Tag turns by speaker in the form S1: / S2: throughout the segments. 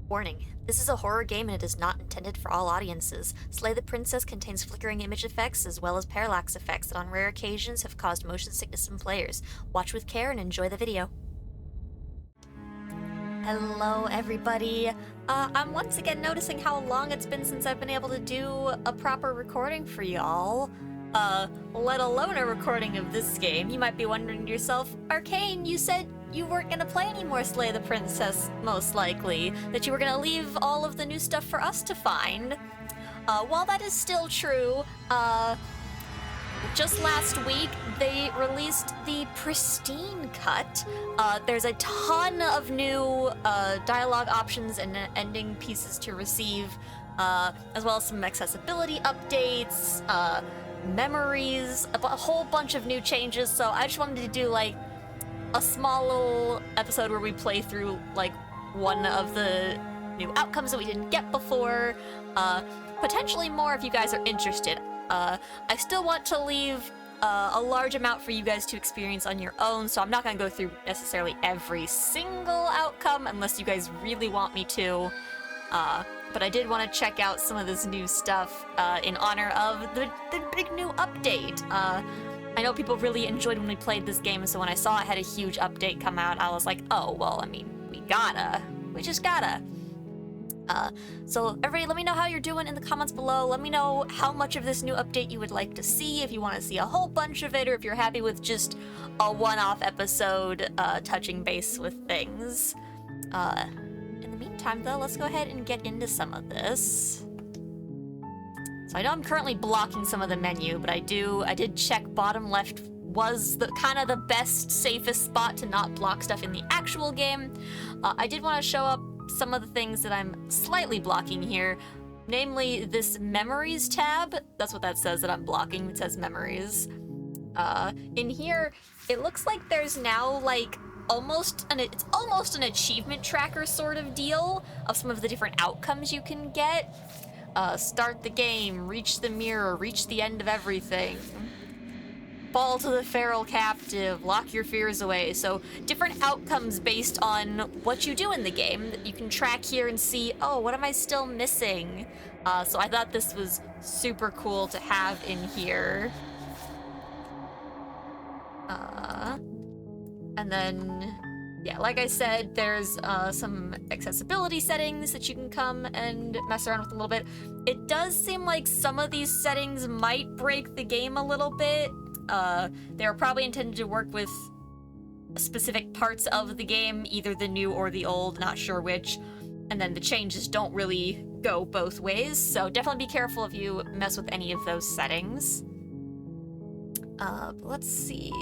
S1: Warning, this is a horror game and it is not intended for all audiences. Slay the Princess contains flickering image effects as well as parallax effects that on rare occasions have caused motion sickness in players. Watch with care and enjoy the video. Hello everybody. I'm once again noticing how long it's been since I've been able to do a proper recording for y'all. Let alone a recording of this game. You might be wondering to yourself, Arcane, you said you weren't gonna play any more Slay the Princess, most likely. That you were gonna leave all of the new stuff for us to find. While that is still true, just last week, they released the Pristine Cut. There's a ton of new dialogue options and ending pieces to receive, as well as some accessibility updates, memories, a whole bunch of new changes. So I just wanted to do like a small little episode where we play through like one of the new outcomes that we didn't get before. Potentially more if you guys are interested. I still want to leave a large amount for you guys to experience on your own, so I'm not going to go through necessarily every single outcome unless you guys really want me to. But I did want to check out some of this new stuff in honor of the big new update. I know people really enjoyed when we played this game, so when I saw it had a huge update come out, I was like, oh, well, I mean, we just gotta. So everybody, let me know how you're doing in the comments below. Let me know how much of this new update you would like to see, if you want to see a whole bunch of it, or if you're happy with just a one-off episode touching base with things. In the meantime, though, let's go ahead and get into some of this. So I know I'm currently blocking some of the menu, but I did check bottom left was the kind of the best, safest spot to not block stuff in the actual game. I did want to show up some of the things that I'm slightly blocking here, namely this memories tab. That's what that says that I'm blocking. It says memories. In here, it looks like there's now like it's almost an achievement tracker sort of deal of some of the different outcomes you can get. Start the game, reach the mirror, reach the end of everything. Fall to the feral captive, lock your fears away. So different outcomes based on what you do in the game that you can track here and see, oh, what am I still missing? So I thought this was super cool to have in here. And then, yeah, like I said, there's some accessibility settings that you can come and mess around with a little bit. It does seem like some of these settings might break the game a little bit. They were probably intended to work with specific parts of the game, either the new or the old, not sure which, and then the changes don't really go both ways, so definitely be careful if you mess with any of those settings. But let's see.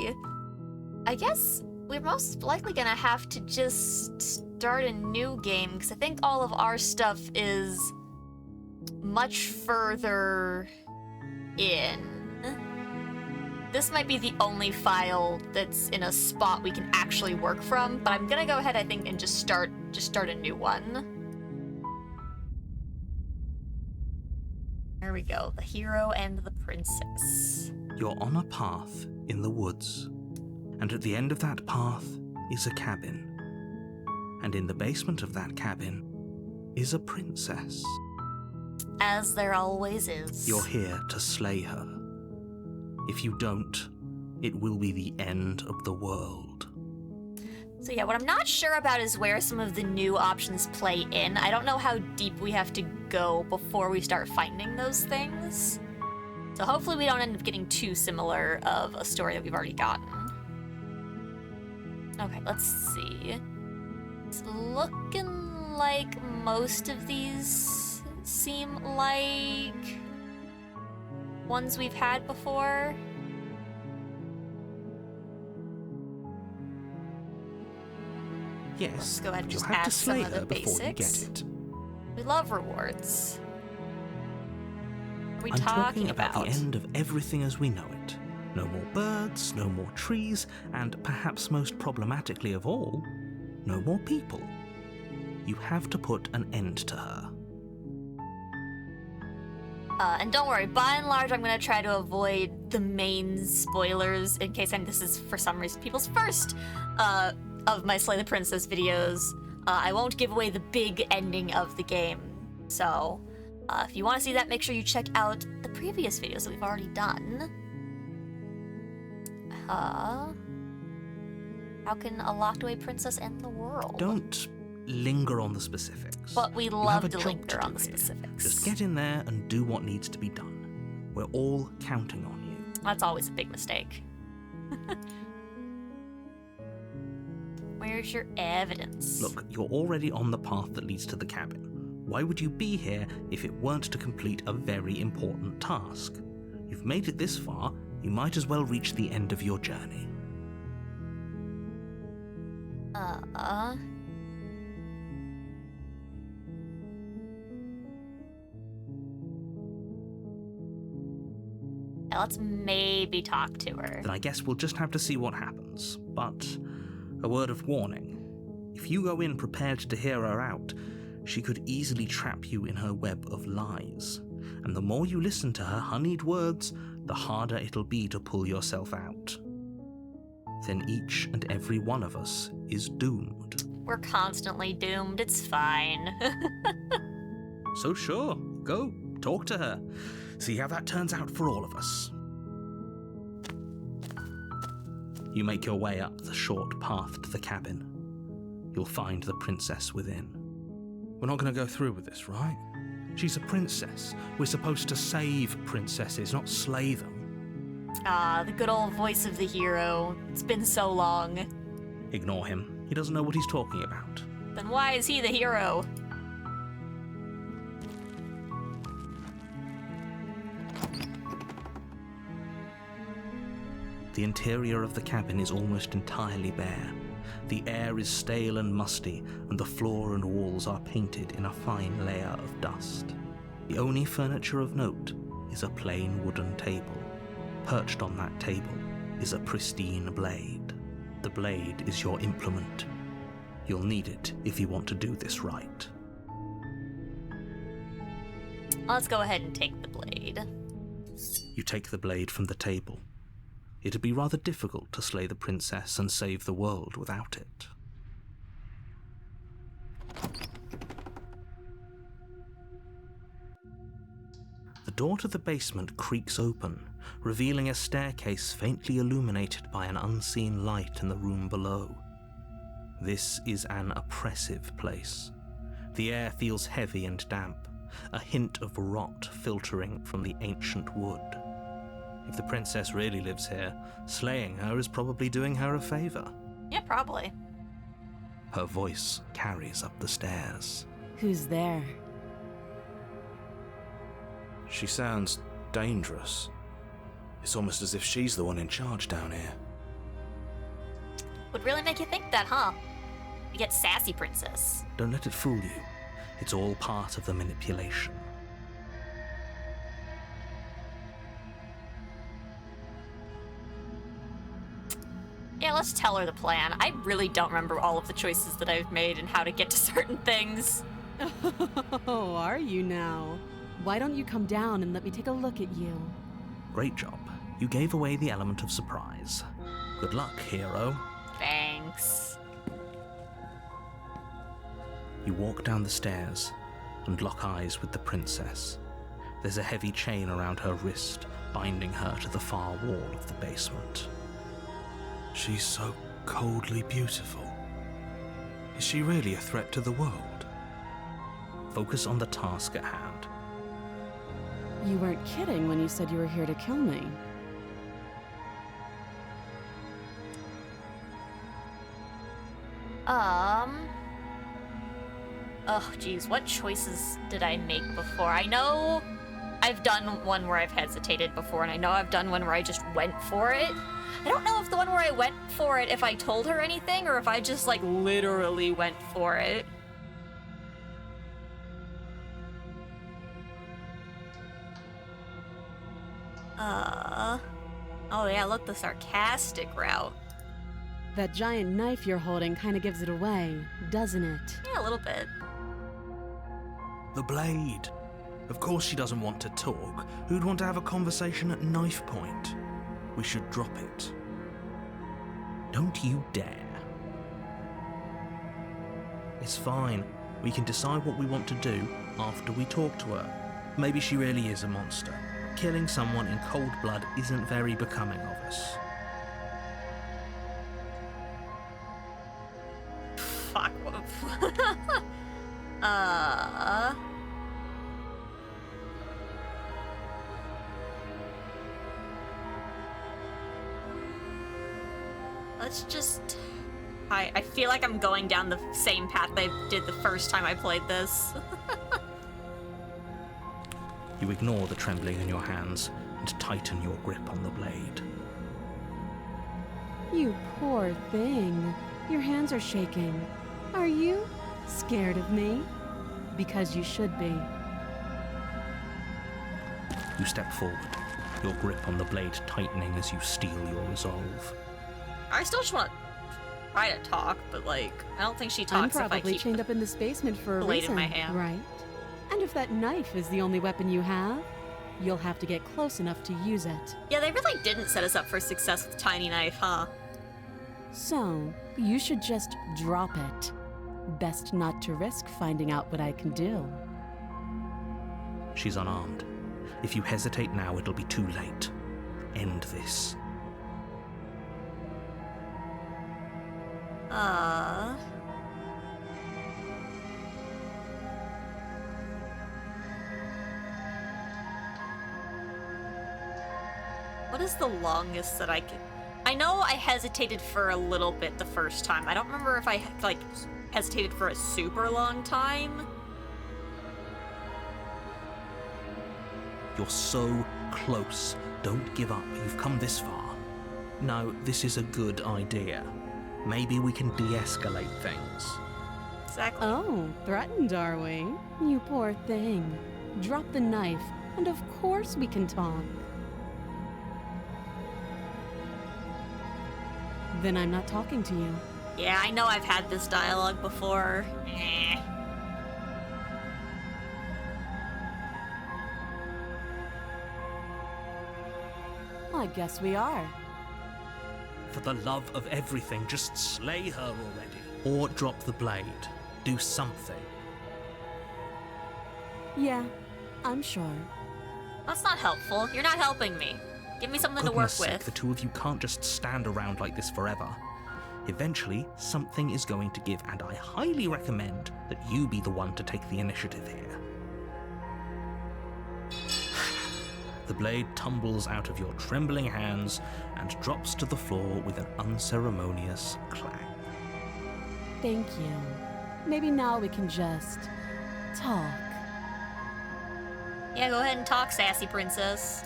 S1: I guess we're most likely gonna have to just start a new game, because I think all of our stuff is much further in. This might be the only file that's in a spot we can actually work from, but I'm gonna go ahead, I think, and just start a new one. There we go, the hero and the princess.
S2: You're on a path in the woods, and at the end of that path is a cabin. And in the basement of that cabin is a princess.
S1: As there always is.
S2: You're here to slay her. If you don't, it will be the end of the world.
S1: So yeah, what I'm not sure about is where some of the new options play in. I don't know how deep we have to go before we start finding those things. So hopefully we don't end up getting too similar of a story that we've already gotten. Okay, let's see. It's looking like most of these seem like ones we've had before.
S2: Yes,
S1: let's go ahead and just
S2: you'll have
S1: add
S2: to slay
S1: some of the
S2: her before you
S1: basics.
S2: get it.
S1: We love rewards. What are we
S2: I'm talking
S1: about?
S2: about the end of everything as we know it. No more birds, no more trees, and perhaps most problematically of all, no more people. You have to put an end to her.
S1: And don't worry, by and large, I'm going to try to avoid the main spoilers in case this is, for some reason, people's first of my Slay the Princess videos. I won't give away the big ending of the game. So, if you want to see that, make sure you check out the previous videos that we've already done. How can a locked away princess end the world?
S2: Don't linger on the specifics.
S1: But we
S2: You
S1: love
S2: have a
S1: to
S2: job
S1: linger
S2: do
S1: on the
S2: here.
S1: specifics.
S2: Just get in there and do what needs to be done. We're all counting on you.
S1: That's always a big mistake. Where's your evidence?
S2: Look, you're already on the path that leads to the cabin. Why would you be here if it weren't to complete a very important task? You've made it this far, you might as well reach the end of your journey.
S1: Let's maybe talk to her.
S2: Then I guess we'll just have to see what happens. But a word of warning. If you go in prepared to hear her out, she could easily trap you in her web of lies. And the more you listen to her honeyed words, the harder it'll be to pull yourself out. Then each and every one of us is doomed.
S1: We're constantly doomed, it's fine.
S2: So sure, go, talk to her. See how that turns out for all of us. You make your way up the short path to the cabin. You'll find the princess within. We're not going to go through with this, right? She's a princess. We're supposed to save princesses, not slay them.
S1: Ah, the good old voice of the hero. It's been so long.
S2: Ignore him. He doesn't know what he's talking about.
S1: Then why is he the hero?
S2: The interior of the cabin is almost entirely bare. The air is stale and musty, and the floor and walls are painted in a fine layer of dust. The only furniture of note is a plain wooden table. Perched on that table is a pristine blade. The blade is your implement. You'll need it if you want to do this right.
S1: Let's go ahead and take the blade.
S2: You take the blade from the table. It'd be rather difficult to slay the princess and save the world without it. The door to the basement creaks open, revealing a staircase faintly illuminated by an unseen light in the room below. This is an oppressive place. The air feels heavy and damp, a hint of rot filtering from the ancient wood. If the princess really lives here, slaying her is probably doing her a favor.
S1: Yeah, probably.
S2: Her voice carries up the stairs.
S3: Who's there?
S4: She sounds dangerous. It's almost as if she's the one in charge down here.
S1: Would really make you think that, huh? You get sassy princess.
S2: Don't let it fool you. It's all part of the manipulation.
S1: Yeah, let's tell her the plan. I really don't remember all of the choices that I've made and how to get to certain things.
S3: Oh, are you now? Why don't you come down and let me take a look at you?
S2: Great job. You gave away the element of surprise. Good luck, hero.
S1: Thanks.
S2: You walk down the stairs and lock eyes with the princess. There's a heavy chain around her wrist, binding her to the far wall of the basement.
S4: She's so coldly beautiful. Is she really a threat to the world?
S2: Focus on the task at hand.
S3: You weren't kidding when you said you were here to kill me.
S1: Oh, geez, what choices did I make before? I know I've done one where I've hesitated before, and I know I've done one where I just went for it. I don't know if the one where I went for it, if I told her anything, or if I just, like, literally went for it. Oh yeah, look, the sarcastic route.
S3: That giant knife you're holding kind of gives it away, doesn't it?
S1: Yeah, a little bit.
S2: The blade. Of course she doesn't want to talk. Who'd want to have a conversation at knife point? We should drop it. Don't you dare. It's fine. We can decide what we want to do after we talk to her. Maybe she really is a monster. Killing someone in cold blood isn't very becoming of us.
S1: Fuck. Let's just... I feel like I'm going down the same path I did the first time I played this.
S2: You ignore the trembling in your hands and tighten your grip on the blade.
S3: You poor thing. Your hands are shaking. Are you scared of me? Because you should be.
S2: You step forward, your grip on the blade tightening as you steel your resolve.
S1: I still just want to try to talk, but like, I don't think she
S3: I'm
S1: talks if I
S3: probably
S1: keep
S3: chained up in this basement for a
S1: blade in
S3: reason,
S1: my hand.
S3: right? And if that knife is the only weapon you have, you'll have to get close enough to use it.
S1: Yeah, they really didn't set us up for success with Tiny Knife, huh?
S3: So, you should just drop it. Best not to risk finding out what I can do.
S2: She's unarmed. If you hesitate now, it'll be too late. End this.
S1: What is the longest that I could... I know I hesitated for a little bit the first time. I don't remember if I, like, hesitated for a super long time.
S2: You're so close. Don't give up. You've come this far. No, this is a good idea. Maybe we can de-escalate things.
S1: Exactly.
S3: Oh, threatened, are we? You poor thing. Drop the knife, and of course we can talk. Then I'm not talking to you.
S1: Yeah, I know I've had this dialogue before.
S3: I guess we are.
S2: For the love of everything, just slay her already. Or drop the blade. Do something.
S3: Yeah, I'm sure.
S1: That's not helpful. You're not helping me. Give me something to work
S2: Goodness sake,
S1: with.
S2: the two of you can't just stand around like this forever. Eventually, something is going to give, and I highly recommend that you be the one to take the initiative here. The blade tumbles out of your trembling hands and drops to the floor with an unceremonious clang.
S3: Thank you. Maybe now we can just talk.
S1: Yeah, go ahead and talk, sassy princess.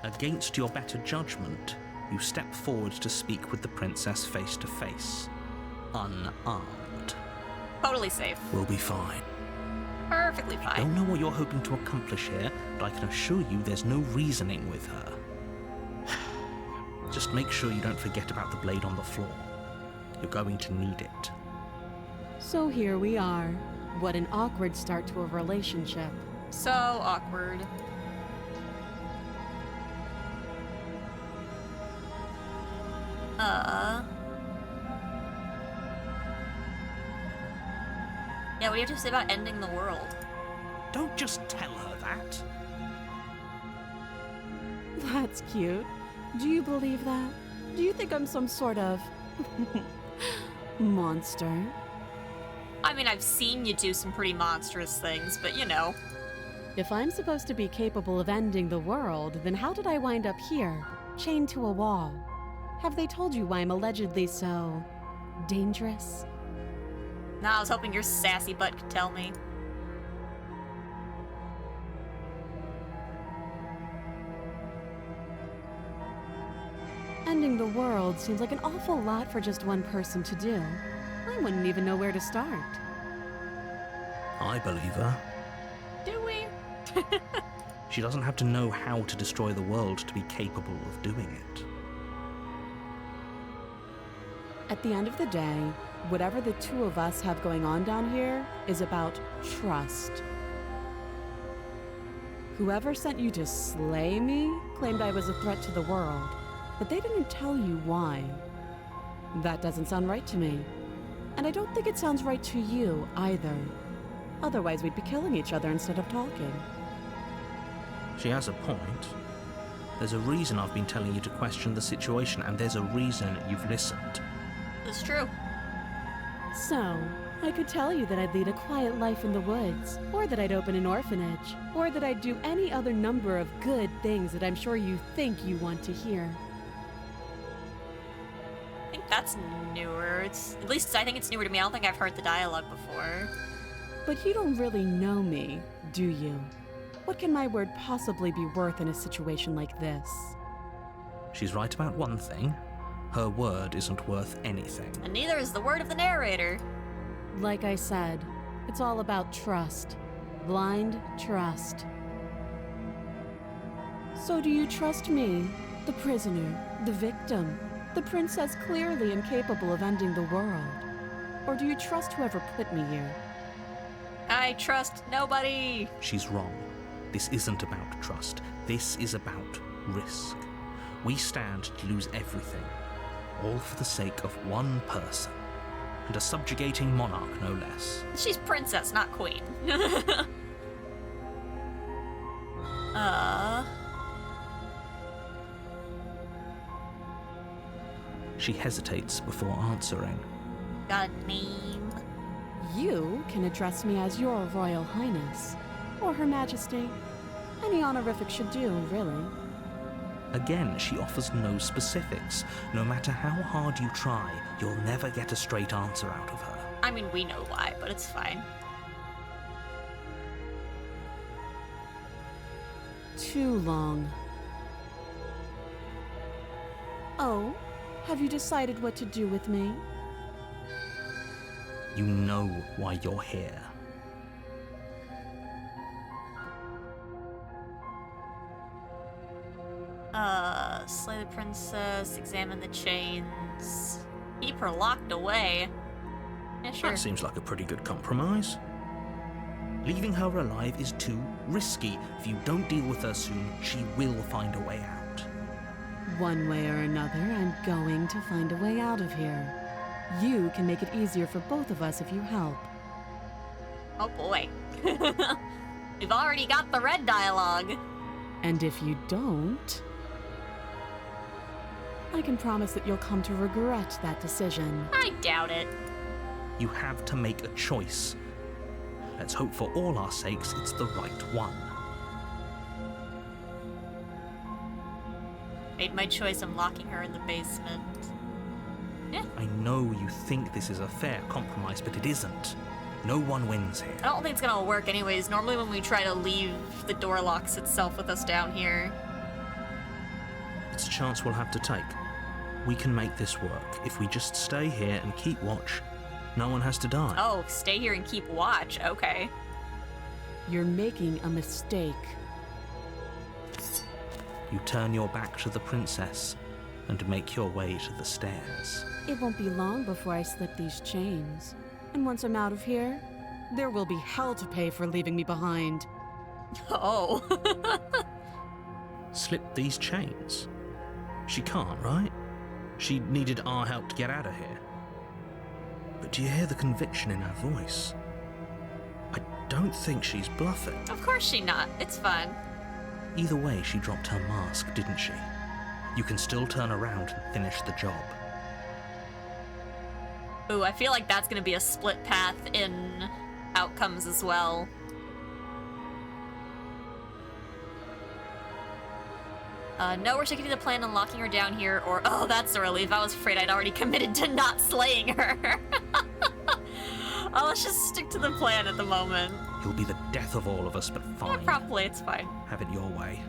S2: Against your better judgment, you step forward to speak with the princess face to face, unarmed.
S1: Totally safe.
S2: We'll be fine.
S1: Perfectly fine.
S2: Don't know what you're hoping to accomplish here, but I can assure you there's no reasoning with her. Just make sure you don't forget about the blade on the floor. You're going to need it.
S3: So here we are. What an awkward start to a relationship.
S1: So awkward. Yeah, what do you have to say about ending the world?
S2: Don't just tell her that.
S3: That's cute. Do you believe that? Do you think I'm some sort of monster?
S1: I mean, I've seen you do some pretty monstrous things, but you know.
S3: If I'm supposed to be capable of ending the world, then how did I wind up here, chained to a wall? Have they told you why I'm allegedly so dangerous?
S1: Nah, I was hoping your sassy butt could tell me.
S3: Ending the world seems like an awful lot for just one person to do. I wouldn't even know where to start.
S2: I believe her.
S1: Do we?
S2: She doesn't have to know how to destroy the world to be capable of doing it.
S3: At the end of the day, whatever the two of us have going on down here is about trust. Whoever sent you to slay me claimed I was a threat to the world, but they didn't tell you why. That doesn't sound right to me. And I don't think it sounds right to you, either. Otherwise, we'd be killing each other instead of talking.
S2: She has a point. There's a reason I've been telling you to question the situation, and there's a reason you've listened.
S1: It's true.
S3: So, I could tell you that I'd lead a quiet life in the woods, or that I'd open an orphanage, or that I'd do any other number of good things that I'm sure you think you want to hear.
S1: I think that's newer. At least I think it's newer to me. I don't think I've heard the dialogue before.
S3: But you don't really know me, do you? What can my word possibly be worth in a situation like this?
S2: She's right about one thing. Her word isn't worth anything.
S1: And neither is the word of the narrator.
S3: Like I said, it's all about trust. Blind trust. So do you trust me, the prisoner, the victim, the princess clearly incapable of ending the world? Or do you trust whoever put me here?
S1: I trust nobody.
S2: She's wrong. This isn't about trust. This is about risk. We stand to lose everything, all for the sake of one person, and a subjugating monarch, no less.
S1: She's princess, not queen.
S2: She hesitates before answering.
S1: Got a name?
S3: You can address me as Your Royal Highness, or Her Majesty. Any honorific should do, really.
S2: Again, she offers no specifics. No matter how hard you try, you'll never get a straight answer out of her.
S1: I mean, we know why, but it's fine.
S3: Too long. Oh, have you decided what to do with me?
S2: You know why you're here.
S1: Slay the princess, examine the chains, keep her locked away. Yeah, sure.
S2: That seems like a pretty good compromise. Leaving her alive is too risky. If you don't deal with her soon, she will find a way out.
S3: One way or another, I'm going to find a way out of here. You can make it easier for both of us if you help.
S1: Oh boy. We've already got the red dialogue.
S3: And if you don't, I can promise that you'll come to regret that decision.
S1: I doubt it.
S2: You have to make a choice. Let's hope for all our sakes it's the right one.
S1: Made my choice. I'm locking her in the basement. Yeah.
S2: I know you think this is a fair compromise, but it isn't. No one wins here.
S1: I don't think it's gonna work anyways. Normally when we try to leave, the door locks itself with us down here.
S2: It's a chance we'll have to take. We can make this work. If we just stay here and keep watch, no one has to die.
S1: Oh, stay here and keep watch. Okay.
S3: You're making a mistake.
S2: You turn your back to the princess and make your way to the stairs.
S3: It won't be long before I slip these chains. And once I'm out of here, there will be hell to pay for leaving me behind.
S1: Oh.
S2: Slip these chains? She can't, right? She needed our help to get out of here. But do you hear the conviction in her voice? I don't think she's bluffing.
S1: Of course she not. It's fine.
S2: Either way, she dropped her mask, didn't she? You can still turn around and finish the job.
S1: Ooh, I feel like that's gonna be a split path in outcomes as well. No, we're sticking to the plan on locking her down here, or oh, that's a relief. I was afraid I'd already committed to not slaying her. Oh, let's just stick to the plan at the moment.
S2: You'll be the death of all of us, but fine.
S1: Yeah, probably, it's fine.
S2: Have it your way.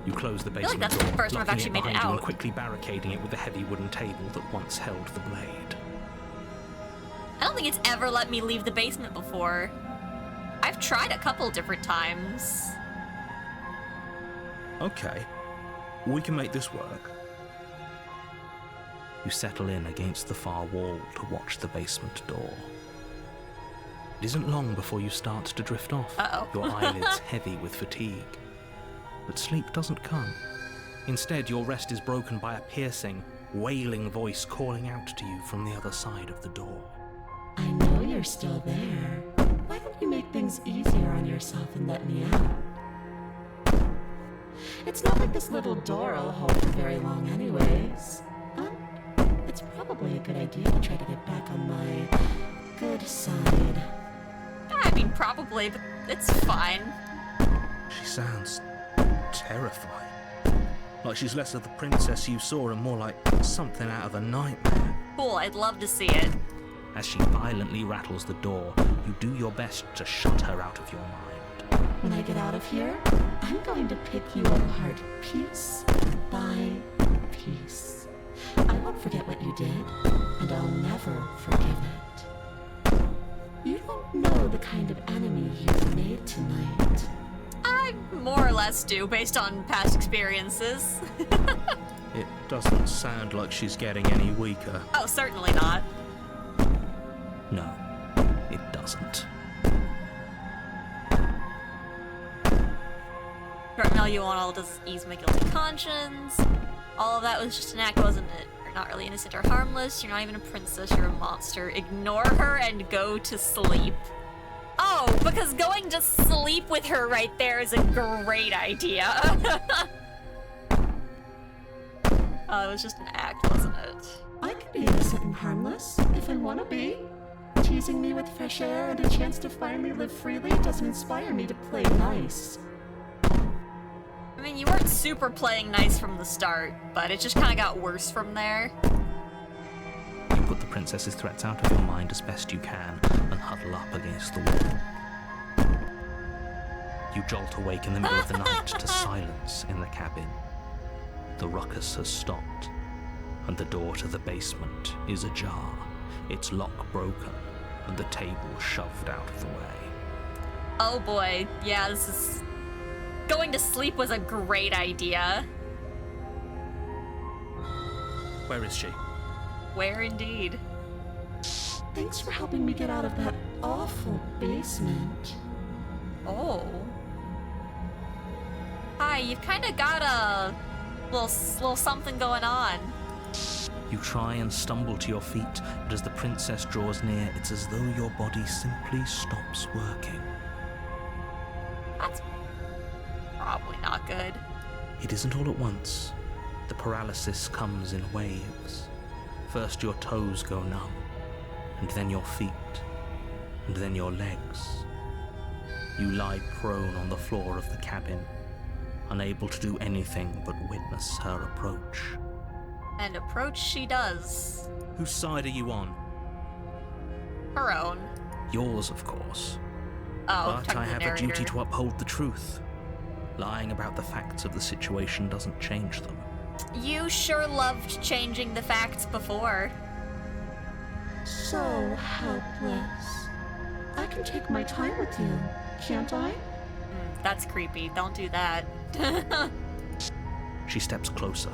S2: You close the
S1: like
S2: basement
S1: that's the
S2: door,
S1: first time I've
S2: locking
S1: actually
S2: it
S1: made it
S2: behind you and
S1: out.
S2: quickly barricading it with the heavy wooden table that once held the blade.
S1: I don't think it's ever let me leave the basement before. I've tried a couple different times.
S2: Okay, we can make this work. You settle in against the far wall to watch the basement door. It isn't long before you start to drift off,
S1: Uh-oh.
S2: your eyelids heavy with fatigue. But sleep doesn't come. Instead, your rest is broken by a piercing, wailing voice calling out to you from the other side of the door.
S3: I know you're still there. Why don't you make things easier on yourself and let me out? It's not like this little door will hold for very long anyways. But it's probably a good idea to try to get back on my good side.
S1: I mean, probably, but it's fine.
S2: She sounds terrifying. Like she's less of the princess you saw and more like something out of a nightmare.
S1: Cool, I'd love to see it.
S2: As she violently rattles the door, you do your best to shut her out of your mind.
S3: When I get out of here, I'm going to pick you apart piece by piece. I won't forget what you did, and I'll never forgive it. You don't know the kind of enemy you've made tonight.
S1: I more or less do, based on past experiences.
S2: It doesn't sound like she's getting any weaker.
S1: Oh, certainly not.
S2: No, it doesn't.
S1: Cartmel, you want all to ease my guilty conscience. All of that was just an act, wasn't it? You're not really innocent or harmless. You're not even a princess. You're a monster. Ignore her and go to sleep. Oh, because going to sleep with her right there is a great idea. Oh, it was just an act, wasn't it?
S3: I could be innocent and harmless, if I want to be. Teasing me with fresh air and a chance to finally live freely doesn't inspire me to play nice.
S1: I mean, you weren't super playing nice from the start, but it just kind of got worse from there.
S2: You put the princess's threats out of your mind as best you can and huddle up against the wall. You jolt awake in the middle of the night to silence in the cabin. The ruckus has stopped, and the door to the basement is ajar, its lock broken, and the table shoved out of the way.
S1: Oh boy, yeah, this is... Going to sleep was a great idea.
S2: Where is she?
S1: Where indeed?
S3: Thanks for helping me get out of that awful basement.
S1: Oh. Hi, you've kind of got a little something going on.
S2: You try and stumble to your feet, but as the princess draws near, it's as though your body simply stops working.
S1: That's probably not good.
S2: It isn't all at once. The paralysis comes in waves. First your toes go numb, and then your feet, and then your legs. You lie prone on the floor of the cabin, unable to do anything but witness her approach.
S1: And approach she does.
S2: Whose side are you on?
S1: Her own.
S2: Yours, of course.
S1: Oh,
S2: But
S1: talking
S2: I
S1: to the
S2: have a
S1: narrator.
S2: duty to uphold the truth. Lying about the facts of the situation doesn't change them.
S1: You sure loved changing the facts before.
S3: So helpless. I can take my time with you, can't I?
S1: That's creepy. Don't do that.
S2: She steps closer,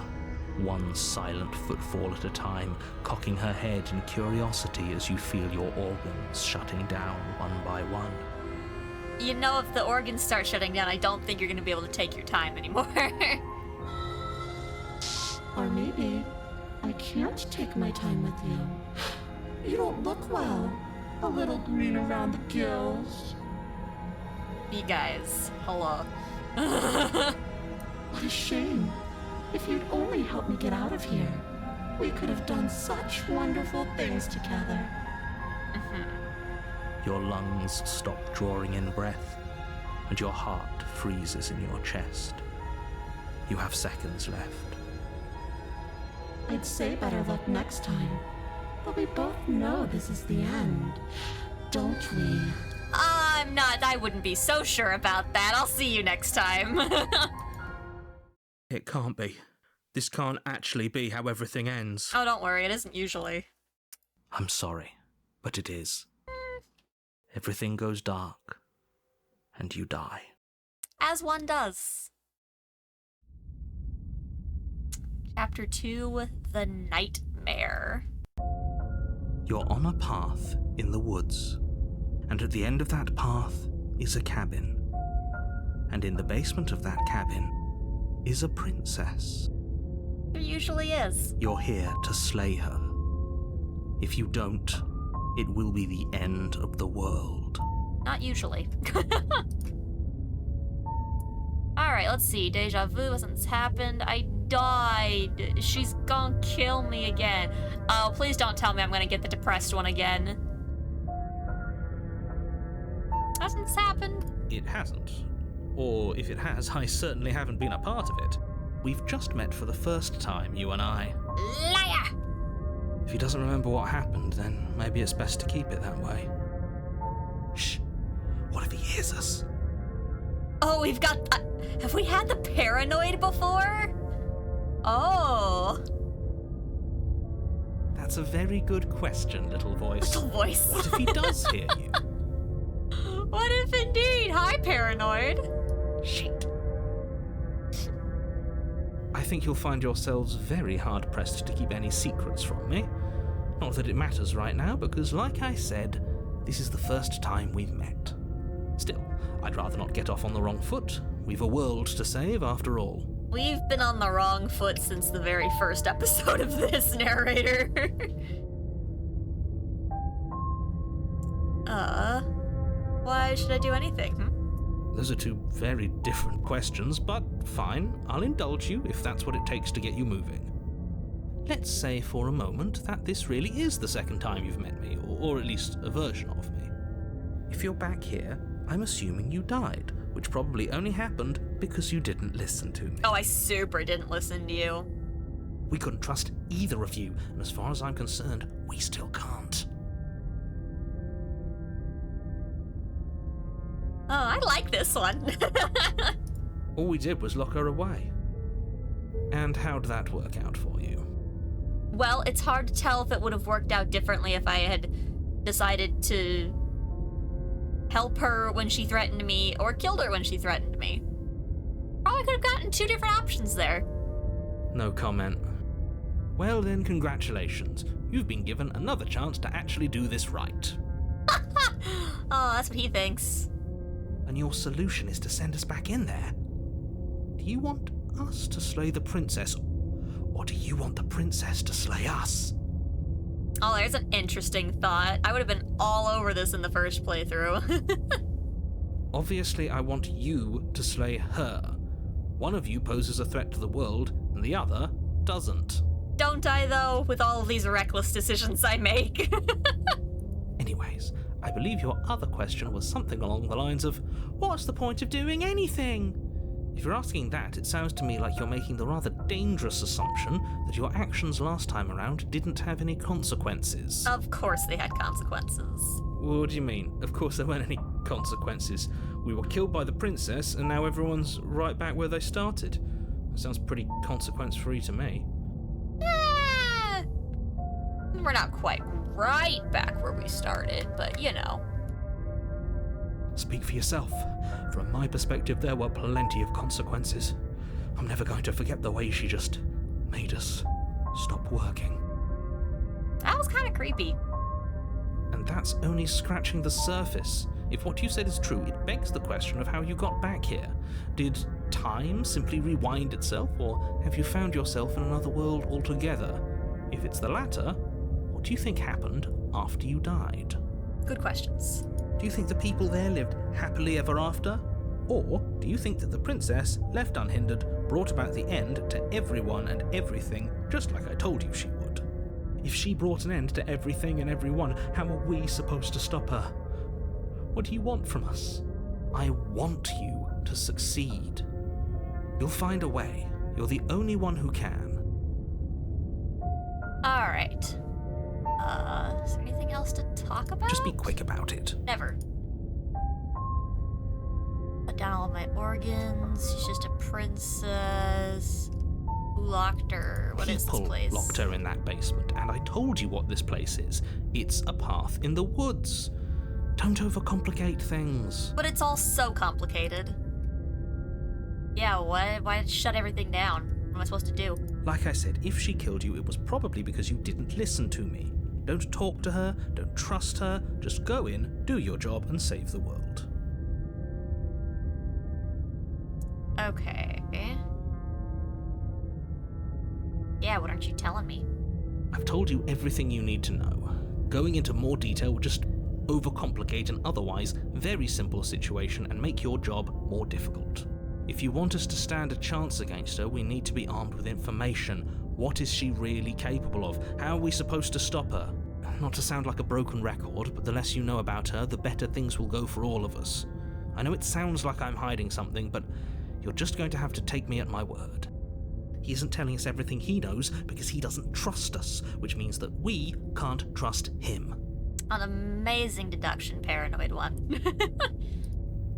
S2: one silent footfall at a time, cocking her head in curiosity as you feel your organs shutting down one by one.
S1: You know, if the organs start shutting down, I don't think you're going to be able to take your time anymore.
S3: Or maybe I can't take my time with you. You don't look well. A little green around the gills.
S1: You guys, hello.
S3: What a shame. If you'd only helped me get out of here, we could have done such wonderful things together.
S2: Your lungs stop drawing in breath, and your heart freezes in your chest. You have seconds left.
S3: I'd say better luck next time, but we both know this is the end, don't we?
S1: I wouldn't be so sure about that. I'll see you next time.
S2: It can't be. This can't actually be how everything ends.
S1: Oh, don't worry, it isn't usually.
S2: I'm sorry, but it is. Everything goes dark, and you die.
S1: As one does. Chapter 2, The Nightmare.
S2: You're on a path in the woods, and at the end of that path is a cabin. And in the basement of that cabin is a princess.
S1: There usually is.
S2: You're here to slay her. If you don't, it will be the end of the world.
S1: Not usually. Alright, let's see. Deja vu hasn't happened. I died. She's gonna kill me again. Oh, please don't tell me I'm gonna get the depressed one again. Hasn't happened?
S2: It hasn't. Or if it has, I certainly haven't been a part of it. We've just met for the first time, you and I.
S1: Liar!
S2: If he doesn't remember what happened, then maybe it's best to keep it that way. Shh. What if he hears us?
S1: Oh, we've got... have we had the paranoid before? Oh.
S2: That's a very good question, little voice.
S1: Little voice.
S2: What if he does hear you?
S1: What if indeed? Hi, paranoid.
S2: Shit. I think you'll find yourselves very hard-pressed to keep any secrets from me. Not that it matters right now, because like I said, this is the first time we've met. Still, I'd rather not get off on the wrong foot. We've a world to save, after all.
S1: We've been on the wrong foot since the very first episode of this, narrator. Why should I do anything?
S2: Those are two very different questions, but fine, I'll indulge you if that's what it takes to get you moving. Let's say for a moment that this really is the second time you've met me, or at least a version of me. If you're back here, I'm assuming you died, which probably only happened because you didn't listen to me.
S1: Oh, I super didn't listen to you.
S2: We couldn't trust either of you, and as far as I'm concerned, we still can't.
S1: Oh, I like this one.
S2: All we did was lock her away. And how'd that work out for you?
S1: Well, it's hard to tell if it would have worked out differently if I had decided to help her when she threatened me or killed her when she threatened me. Probably could have gotten two different options there.
S2: No comment. Well then, congratulations. You've been given another chance to actually do this right.
S1: Oh, that's what he thinks.
S2: And your solution is to send us back in there. Do you want us to slay the princess, or do you want the princess to slay us?
S1: Oh, there's an interesting thought. I would have been all over this in the first playthrough.
S2: Obviously, I want you to slay her. One of you poses a threat to the world, and the other doesn't.
S1: Don't I, though, with all of these reckless decisions I make?
S2: Anyways, I believe your other question was something along the lines of, what's the point of doing anything? If you're asking that, it sounds to me like you're making the rather dangerous assumption that your actions last time around didn't have any consequences.
S1: Of course they had consequences.
S2: What do you mean? Of course there weren't any consequences. We were killed by the princess, and now everyone's right back where they started. That sounds pretty consequence-free to me.
S1: We're not quite right back where we started, but you know.
S2: Speak for yourself. From my perspective, there were plenty of consequences. I'm never going to forget the way she just made us stop working.
S1: That was kind of creepy.
S2: And that's only scratching the surface. If what you said is true, it begs the question of how you got back here. Did time simply rewind itself, or have you found yourself in another world altogether? If it's the latter, what do you think happened after you died?
S1: Good questions.
S2: Do you think the people there lived happily ever after? Or do you think that the princess, left unhindered, brought about the end to everyone and everything, just like I told you she would? If she brought an end to everything and everyone, how are we supposed to stop her? What do you want from us? I want you to succeed. You'll find a way. You're the only one who can.
S1: Alright. Is there anything else to talk about?
S2: Just be quick about it.
S1: Never. Put down all my organs. She's just a princess. Who locked her? What is this
S2: People
S1: place?
S2: locked her in that basement, and I told you what this place is. It's a path in the woods. Don't overcomplicate things.
S1: But it's all so complicated. Yeah, why shut everything down? What am I supposed to do?
S2: Like I said, if she killed you, it was probably because you didn't listen to me. Don't talk to her, don't trust her, just go in, do your job, and save the world.
S1: Okay. aren't you telling me?
S2: I've told you everything you need to know. Going into more detail would just overcomplicate an otherwise very simple situation and make your job more difficult. If you want us to stand a chance against her, we need to be armed with information. What is she really capable of? How are we supposed to stop her? Not to sound like a broken record, but the less you know about her, the better things will go for all of us. I know it sounds like I'm hiding something, but you're just going to have to take me at my word. He isn't telling us everything he knows because he doesn't trust us, which means that we can't trust him.
S1: An amazing deduction, paranoid one.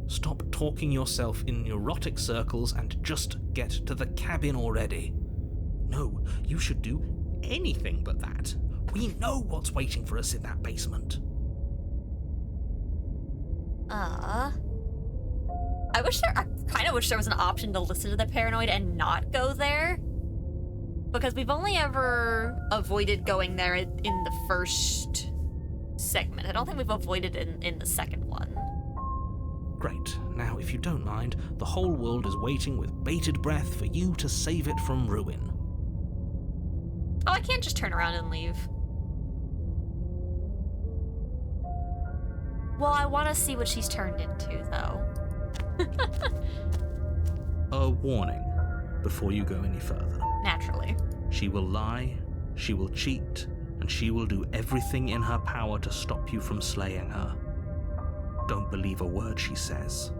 S2: Stop talking yourself in neurotic circles and just get to the cabin already. No, you should do anything but that. We know what's waiting for us in that basement.
S1: I kind of wish there was an option to listen to the paranoid and not go there. Because we've only ever avoided going there in the first segment. I don't think we've avoided it in the second one.
S2: Great. Now, if you don't mind, the whole world is waiting with bated breath for you to save it from ruin.
S1: Oh, I can't just turn around and leave. Well, I want to see what she's turned into, though.
S2: A warning before you go any further.
S1: Naturally.
S2: She will lie, she will cheat, and she will do everything in her power to stop you from slaying her. Don't believe a word she says.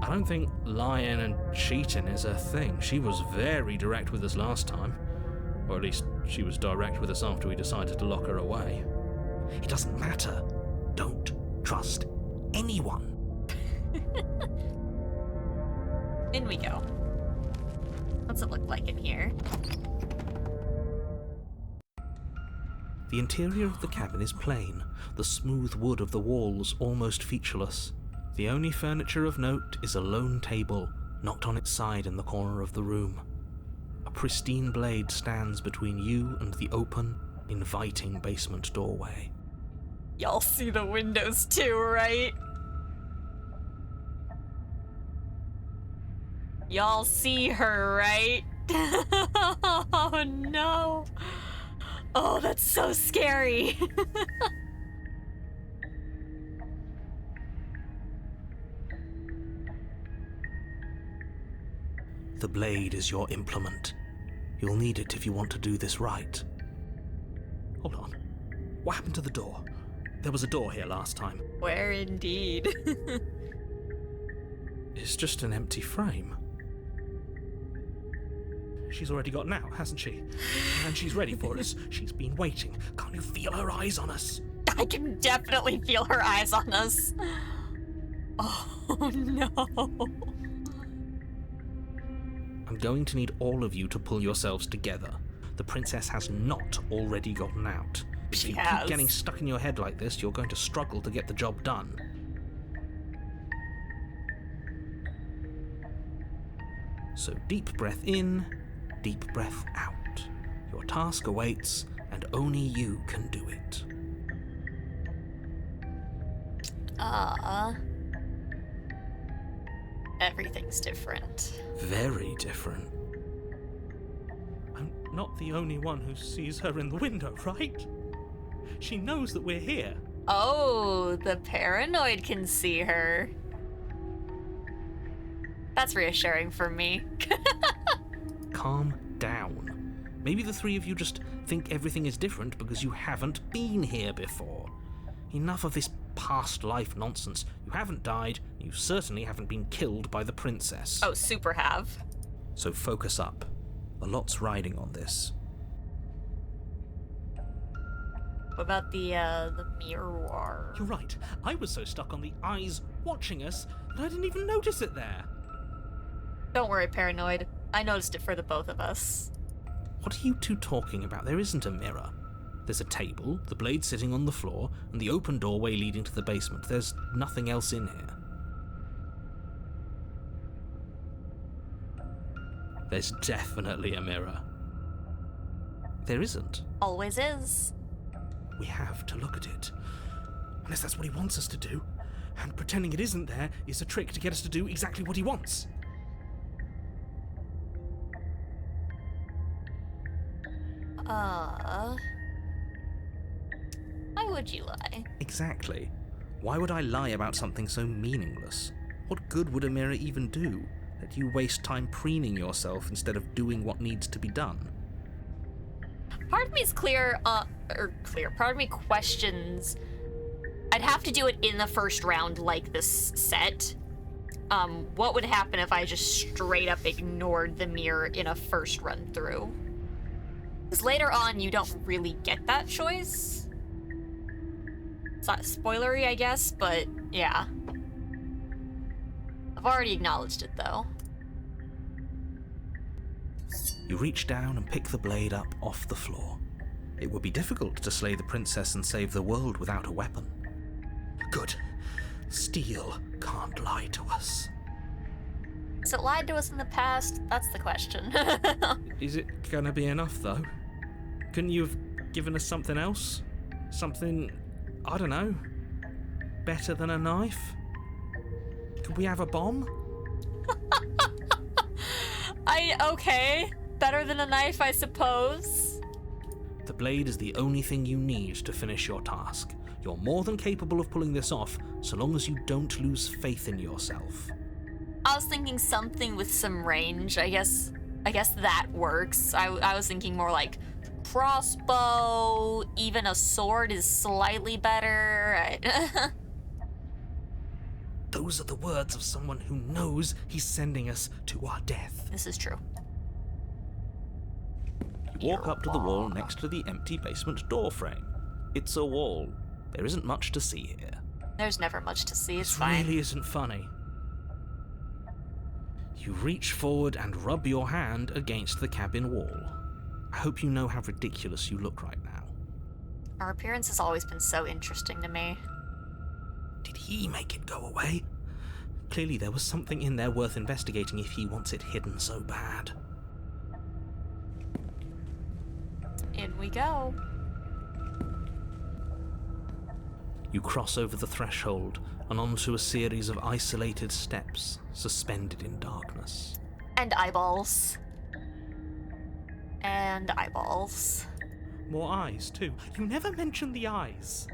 S2: I don't think lying and cheating is her thing. She was very direct with us last time. Or at least she was direct with us after we decided to lock her away. It doesn't matter. Don't trust anyone.
S1: In we go. What's it look like in here?
S2: The interior of the cabin is plain, the smooth wood of the walls almost featureless. The only furniture of note is a lone table, knocked on its side in the corner of the room. A pristine blade stands between you and the open, inviting basement doorway.
S1: Y'all see the windows too, right? Y'all see her, right? Oh no. Oh, that's so scary.
S2: The blade is your implement. You'll need it if you want to do this right. Hold on. What happened to the door? There was a door here last time.
S1: Where indeed?
S2: It's just an empty frame. She's already gotten out, hasn't she? And she's ready for us. She's been waiting. Can't you feel her eyes on us?
S1: I can definitely feel her eyes on us. Oh no.
S2: I'm going to need all of you to pull yourselves together. The princess has not already gotten out. If
S1: She
S2: you
S1: has.
S2: keep getting stuck in your head like this, you're going to struggle to get the job done. So deep breath in, deep breath out. Your task awaits, and only you can do it.
S1: Everything's different.
S2: Very different. I'm not the only one who sees her in the window, right? She knows that we're here.
S1: Oh, the paranoid can see her. That's reassuring for me.
S2: Calm down. Maybe the three of you just think everything is different because you haven't been here before. Enough of this past life nonsense. You haven't died, you certainly haven't been killed by the princess.
S1: Oh, super have.
S2: So focus up. A lot's riding on this.
S1: What about the mirror?
S2: You're right. I was so stuck on the eyes watching us that I didn't even notice it there.
S1: Don't worry, paranoid. I noticed it for the both of us.
S2: What are you two talking about? There isn't a mirror. There's a table, the blade sitting on the floor, and the open doorway leading to the basement. There's nothing else in here. There's definitely a mirror. There isn't.
S1: Always is.
S2: We have to look at it. Unless that's what he wants us to do. And pretending it isn't there is a trick to get us to do exactly what he wants.
S1: Why would you lie?
S2: Exactly. Why would I lie about something so meaningless? What good would a mirror even do? That you waste time preening yourself instead of doing what needs to be done?
S1: Part of me is part of me questions. I'd have to do it in the first round like this set. What would happen if I just straight up ignored the mirror in a first run through? Because later on, you don't really get that choice. It's not spoilery, I guess, but yeah. I've already acknowledged it, though.
S2: You reach down and pick the blade up off the floor. It would be difficult to slay the princess and save the world without a weapon. Good. Steel can't lie to us.
S1: Has it lied to us in the past? That's the question.
S2: Is it gonna be enough, though? Couldn't you have given us something else? Something, I don't know, better than a knife? Could we have a bomb?
S1: Okay. Better than a knife, I suppose.
S2: The blade is the only thing you need to finish your task. You're more than capable of pulling this off, so long as you don't lose faith in yourself.
S1: I was thinking something with some range. I guess that works. I was thinking more like crossbow, even a sword is slightly better.
S2: Those are the words of someone who knows he's sending us to our death.
S1: This is true.
S2: You walk up to the wall next to the empty basement door frame. It's a wall. There isn't much to see here.
S1: There's never much to see, it's
S2: This
S1: fine.
S2: really isn't funny. You reach forward and rub your hand against the cabin wall. I hope you know how ridiculous you look right now.
S1: Our appearance has always been so interesting to me.
S2: Did he make it go away? Clearly there was something in there worth investigating if he wants it hidden so bad.
S1: In we go.
S2: You cross over the threshold and onto a series of isolated steps suspended in darkness.
S1: And eyeballs. And eyeballs.
S2: More eyes, too. You never mention the eyes.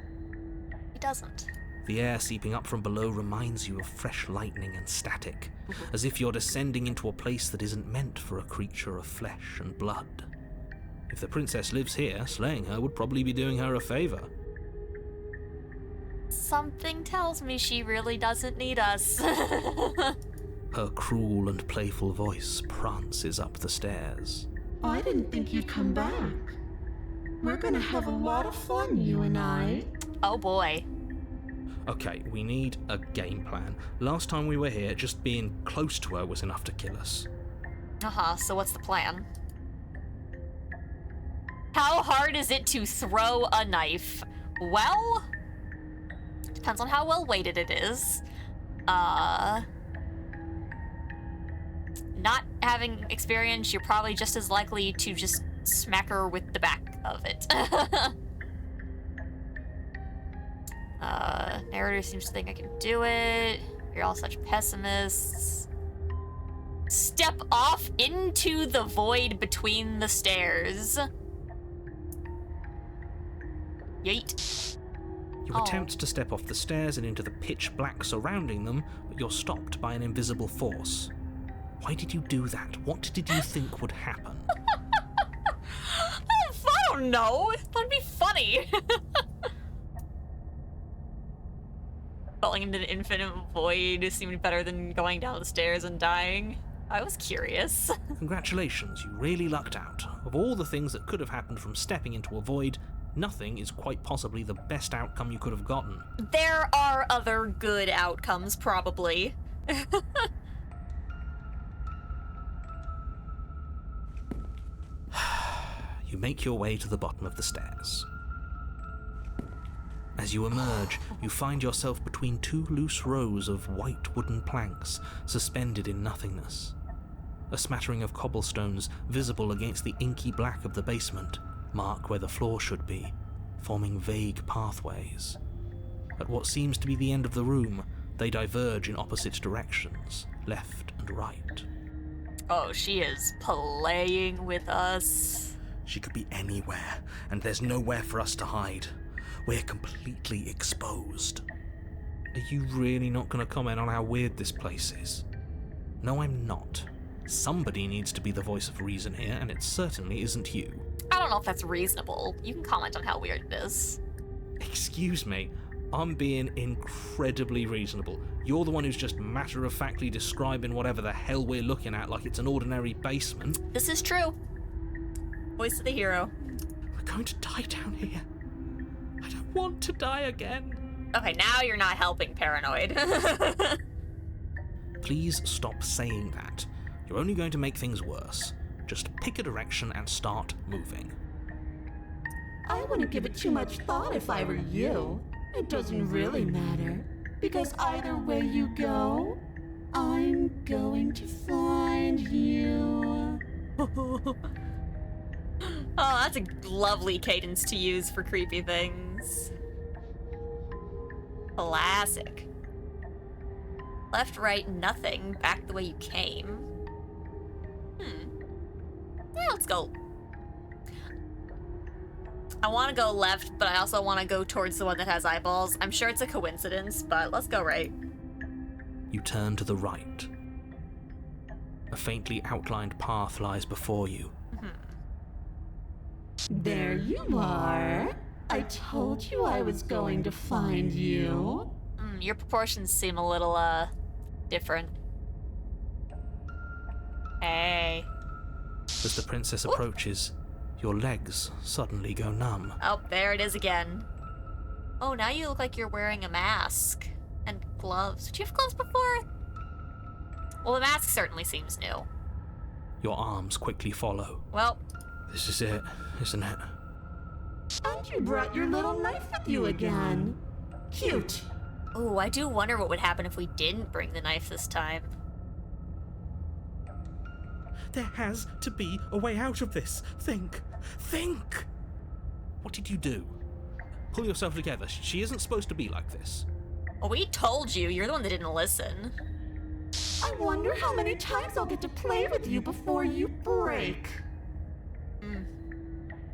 S1: He doesn't.
S2: The air seeping up from below reminds you of fresh lightning and static, as if you're descending into a place that isn't meant for a creature of flesh and blood. If the princess lives here, slaying her would probably be doing her a favor.
S1: Something tells me she really doesn't need us.
S2: Her cruel and playful voice prances up the stairs.
S5: I didn't think you'd come back. We're gonna have a lot of fun, you and I.
S1: Oh boy.
S2: Okay, we need a game plan. Last time we were here, just being close to her was enough to kill us.
S1: So what's the plan? How hard is it to throw a knife? Well, depends on how well weighted it is. Not having experience, you're probably just as likely to just smack her with the back of it. Narrator seems to think I can do it. You're all such pessimists. Step off into the void between the stairs. Yeet.
S2: You attempt to step off the stairs and into the pitch black surrounding them, but you're stopped by an invisible force. Why did you do that? What did you think would happen?
S1: I don't know. That'd be funny. Falling into the infinite void seemed better than going down the stairs and dying. I was curious.
S2: Congratulations, you really lucked out. Of all the things that could have happened from stepping into a void, nothing is quite possibly the best outcome you could have gotten.
S1: There are other good outcomes, probably.
S2: You make your way to the bottom of the stairs. As you emerge, you find yourself between two loose rows of white wooden planks suspended in nothingness. A smattering of cobblestones visible against the inky black of the basement mark where the floor should be, forming vague pathways. At what seems to be the end of the room, they diverge in opposite directions, left and right.
S1: Oh, she is playing with us.
S2: She could be anywhere, and there's nowhere for us to hide. We're completely exposed.
S4: Are you really not going to comment on how weird this place is?
S2: No, I'm not. Somebody needs to be the voice of reason here, and it certainly isn't you.
S1: I don't know if that's reasonable. You can comment on how weird it is.
S4: Excuse me, I'm being incredibly reasonable. You're the one who's just matter-of-factly describing whatever the hell we're looking at like it's an ordinary basement.
S1: This is true. Voice of the hero.
S4: We're going to die down here. I don't want to die again.
S1: Okay, now you're not helping, Paranoid.
S2: Please stop saying that. You're only going to make things worse. Just pick a direction and start moving.
S5: I wouldn't give it too much thought if I were you. It doesn't really matter. Because either way you go, I'm going to find you.
S1: Oh, that's a lovely cadence to use for creepy things. Classic. Left, right, nothing. Back the way you came. Yeah, let's go. I want to go left, but I also want to go towards the one that has eyeballs. I'm sure it's a coincidence, but let's go right.
S2: You turn to the right. A faintly outlined path lies before you.
S5: There you are. I told you I was going to find you.
S1: Your proportions seem a little, different. Hey.
S2: As the princess approaches, your legs suddenly go numb.
S1: Oh, there it is again. Oh, now you look like you're wearing a mask. And gloves. Did you have gloves before? Well, the mask certainly seems new.
S2: Your arms quickly follow.
S1: Well,
S2: This is it, isn't it?
S5: And you brought your little knife with you again. Cute.
S1: ooh, I do wonder what would happen if we didn't bring the knife this time.
S2: There has to be a way out of this. Think! Think! What did you do? Pull yourself together. She isn't supposed to be like this.
S1: Well, we told you. You're the one that didn't listen.
S5: I wonder how many times I'll get to play with you before you break.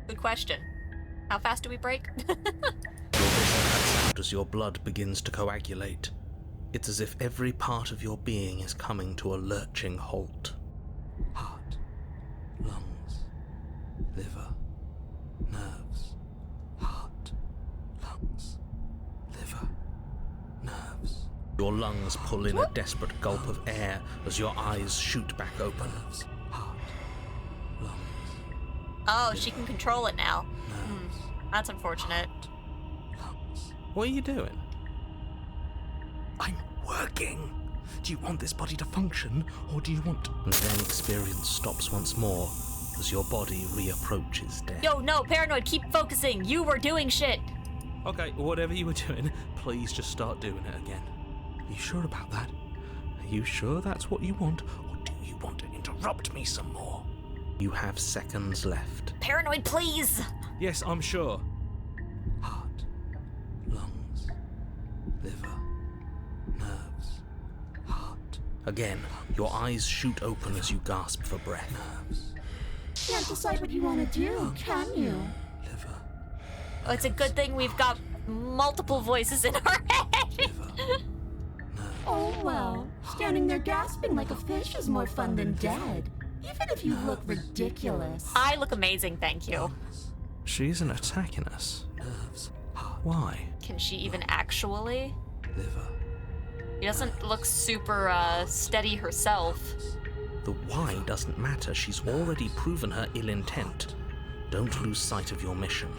S1: Good question. How fast do we break?
S2: Your vision cuts out as your blood begins to coagulate. It's as if every part of your being is coming to a lurching halt. Heart, lungs, liver, nerves. Heart, lungs, liver, nerves. Your lungs pull in a desperate gulp of air as your eyes shoot back open. Heart, lungs,
S1: Oh, she can control it now. That's unfortunate.
S2: lungs. What are you doing? I'm working. Do you want this body to function, or do you want... And then experience stops once more as your body reapproaches death.
S1: Yo, no, Paranoid, keep focusing. You were doing shit.
S2: Okay, whatever you were doing, please just start doing it again. Are you sure about that? Are you sure that's what you want, or do you want to interrupt me some more? You have seconds left.
S1: Paranoid, please.
S2: Yes, I'm sure. Heart, lungs, liver, nerves, heart. Again, your eyes shoot open as you gasp for breath. Nerves,
S5: Can't decide what you want to do, can you?
S2: liver,
S1: Oh, it's a good thing we've got multiple voices in our head.
S5: Oh well, standing there gasping like a fish is more fun than dead. Even if you look ridiculous.
S1: I look amazing, thank you.
S2: She isn't attacking us. Nerves, heart. Why?
S1: Can she even actually?
S2: Liver.
S1: She doesn't look super, steady herself.
S2: The why doesn't matter. She's already proven her ill intent. Don't lose sight of your mission.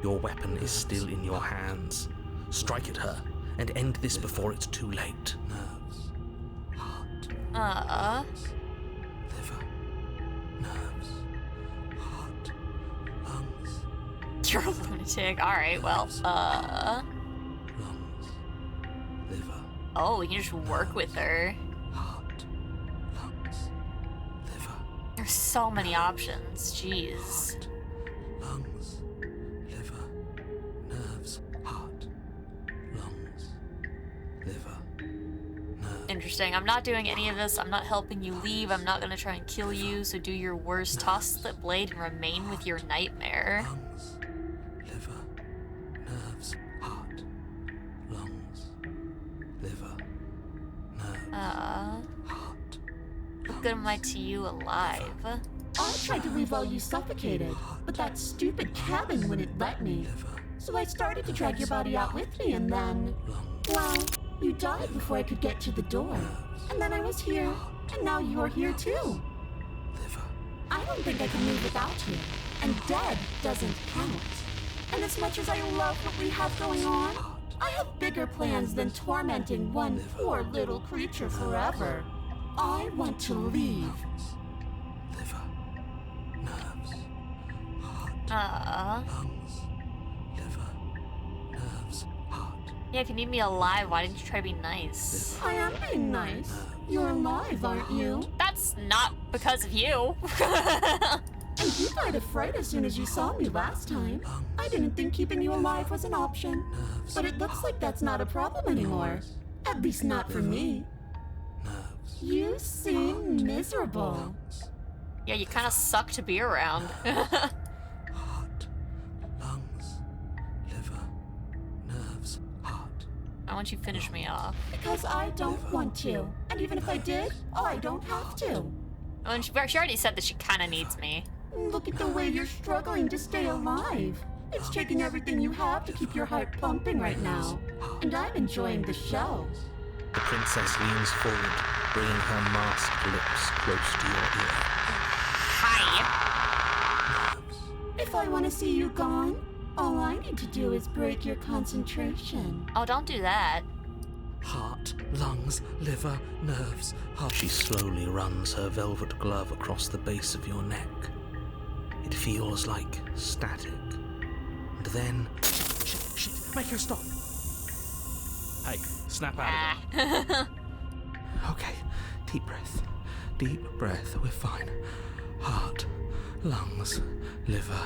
S2: Your weapon is still in your hands. Strike at her and end this before it's too late. Nerves. Heart. Liver. Nerves. Heart. Lungs.
S1: You're a lunatic. Alright, well,
S2: Lungs. Liver.
S1: oh, we can just work with her.
S2: Heart. Lungs. Liver.
S1: There's so many options. Jeez.
S2: Lungs, liver, nerves, heart, lungs, liver, nerves.
S1: interesting. I'm not doing any of this. I'm not helping you leave. I'm not gonna try and kill you, so do your worst. Toss the blade and remain with your nightmare.
S2: Lungs, liver, nerves, heart, lungs, liver, nerves, heart.
S1: What good am I to you alive?
S5: I tried to leave while you suffocated, but that stupid cabin wouldn't let me. So I started to drag your body out with me, and then, well, you died before I could get to the door. And then I was here, and now you're here too. I don't think I can move without you, and dead doesn't count. And as much as I love what we have going on, I have bigger plans than tormenting one poor little creature forever. I want to leave.
S2: Liver, nerves, lungs, liver, nerves, heart.
S1: Yeah, if you need me alive, why didn't you try to be nice?
S5: I am being nice. You're alive, aren't you?
S1: That's not because of you.
S5: And you died of fright as soon as you saw me last time. I didn't think keeping you alive was an option. But it looks like that's not a problem anymore. At least not for me. You seem miserable.
S1: Yeah, you kind of suck to be around.
S2: Heart, lungs, liver, nerves, heart.
S1: Why don't you finish me off?
S5: Because I don't want to. And even if I did, I don't have to.
S1: And she already said that she kind of needs me.
S5: Look at the way you're struggling to stay alive. It's taking everything you have to keep your heart pumping right now. And I'm enjoying the show.
S2: The princess leans forward, bringing her masked lips close to your ear.
S1: Hi.
S5: If I want to see you gone, all I need to do is break your concentration.
S1: Oh, don't do that.
S2: Heart, lungs, liver, nerves, heart. She slowly runs her velvet glove across the base of your neck. It feels like static. And then... Shit, make her stop.
S4: Hey, snap out of it.
S1: Ah.
S2: Okay, deep breath. Deep breath, we're fine. Heart, lungs, liver,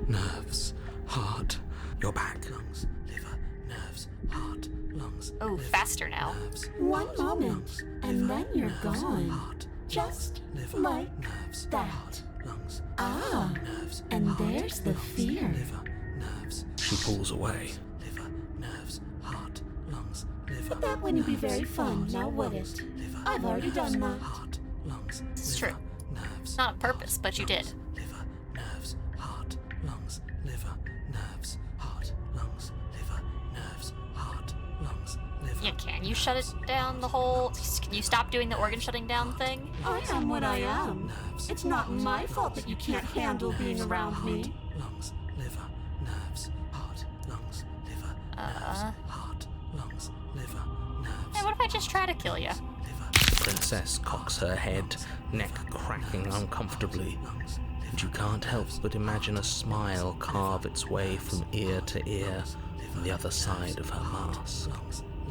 S2: nerves, heart. You're back. Lungs, liver, nerves, heart, lungs.
S1: Oh, faster now.
S2: Nerves,
S5: One moment, and then you're
S2: nerves,
S5: gone.
S2: heart,
S5: Just
S2: liver,
S5: like
S2: nerves,
S5: that.
S2: heart, lungs,
S5: Ah,
S2: nerves,
S5: and
S2: heart,
S5: there's the
S2: lungs,
S5: fear.
S2: liver, nerves. She pulls away. Liver, nerves, heart, lungs, liver.
S5: But that wouldn't be very fun, now would it?
S2: Liver,
S5: I've already done that.
S2: heart, lungs,
S1: This is
S2: liver,
S1: true.
S2: nerves,
S1: Not on purpose, but you did.
S2: liver, nerves, heart, lungs, liver, nerves, heart, lungs, liver, nerves, heart, lungs, liver.
S1: Yeah, can you shut it down the whole... Can you stop doing the organ shutting down thing?
S5: I am what I am. It's not my fault that you can't handle being around me.
S2: Lungs, liver, nerves, heart, lungs, liver, nerves, heart, lungs, liver, nerves,
S1: Hey, what if I just try to kill you?
S2: liver. The princess cocks her head, neck cracking uncomfortably, and you can't help but imagine a smile carve its way from ear to ear on the other side of her mask.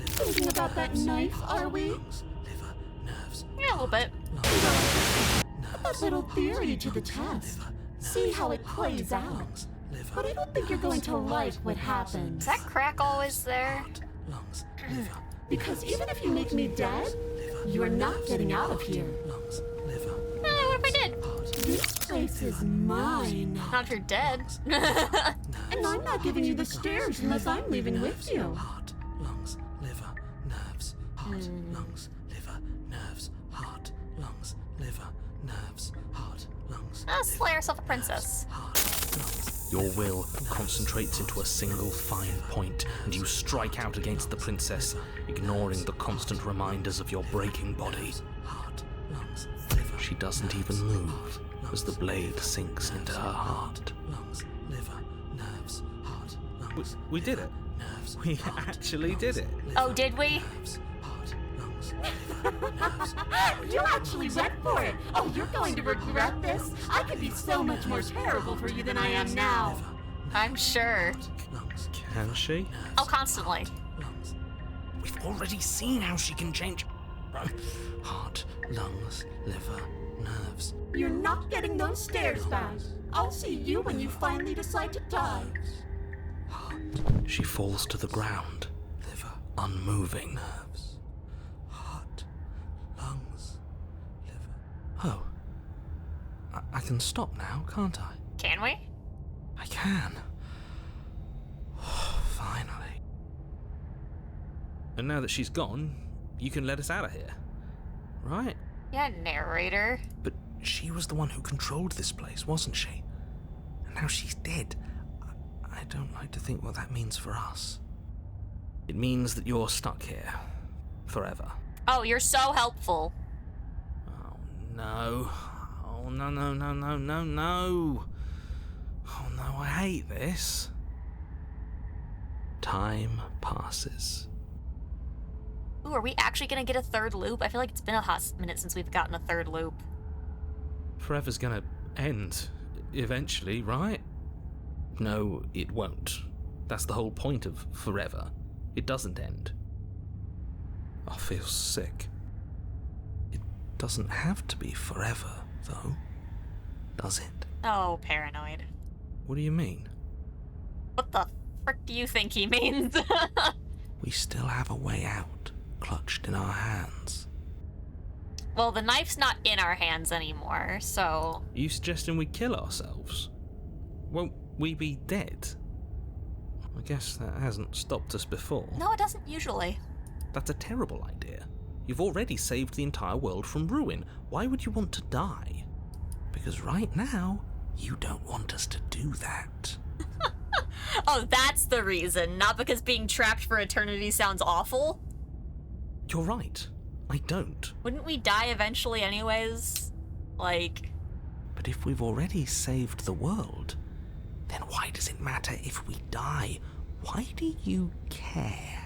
S5: Thinking about that knife, are we?
S2: Liver, nerves,
S1: Yeah, a little bit.
S5: Put that little theory to the test. See how it plays out. But I don't think you're going to like what happens.
S1: Is that crack always there?
S2: lungs, liver,
S5: Because even if you make me dead, you're not getting out of here.
S2: lungs, liver,
S1: What if I did?
S5: This place is mine.
S1: Not if you're dead.
S5: And I'm not giving you the stairs unless I'm leaving with you.
S2: heart, lungs, liver, nerves, heart, lungs, liver, nerves, heart, lungs, liver, nerves, heart, lungs,
S1: Slay herself a princess.
S2: Your will concentrates into a single fine point, and you strike out against the princess, ignoring the constant reminders of your breaking body. Heart, lungs, liver. She doesn't even move as the blade sinks into her heart. Lungs, liver, nerves, heart, lungs.
S4: We did it.
S2: Nerves,
S4: We actually did it.
S1: Oh, did we?
S2: heart, lungs,
S5: You actually went for it. Oh, you're going to regret this. I could be so much more terrible for you than I am now.
S1: I'm sure.
S2: lungs,
S4: Can she?
S1: Oh, constantly.
S2: lungs. We've already seen how she can change. Heart, lungs, liver, nerves.
S5: You're not getting those stairs back. I'll see you when you finally decide to die.
S2: She falls to the ground, liver, unmoving. Nerves, heart,
S4: Oh. I can stop now, can't I?
S1: Can we?
S4: I can. Finally. And now that she's gone, you can let us out of here. Right?
S1: Yeah, narrator.
S2: But she was the one who controlled this place, wasn't she? And now she's dead. I don't like to think what that means for us.
S4: It means that you're stuck here. Forever.
S1: Oh, you're so helpful.
S4: Oh, no. Oh, no, no, no, no, no, no. Oh, no, I hate this. Time passes.
S1: Ooh, are we actually gonna get a third loop? I feel like it's been a hot minute since we've gotten a third loop.
S4: Forever's gonna end. Eventually, right? No, it won't. That's the whole point of forever. It doesn't end. I feel sick.
S2: It doesn't have to be forever, though, does it?
S1: Oh, paranoid.
S4: What do you mean?
S1: What the frick do you think he means?
S2: We still have a way out, clutched in our hands.
S1: Well, the knife's not in our hands anymore, so...
S4: Are you suggesting we kill ourselves? Won't we be dead? I guess that hasn't stopped us before.
S1: No, it doesn't usually.
S4: That's a terrible idea. You've already saved the entire world from ruin. Why would you want to die?
S2: Because right now, you don't want us to do that.
S1: Oh, that's the reason, not because being trapped for eternity sounds awful?
S4: You're right. I don't.
S1: Wouldn't we die eventually anyways? Like...
S2: But if we've already saved the world, then why does it matter if we die? Why do you care?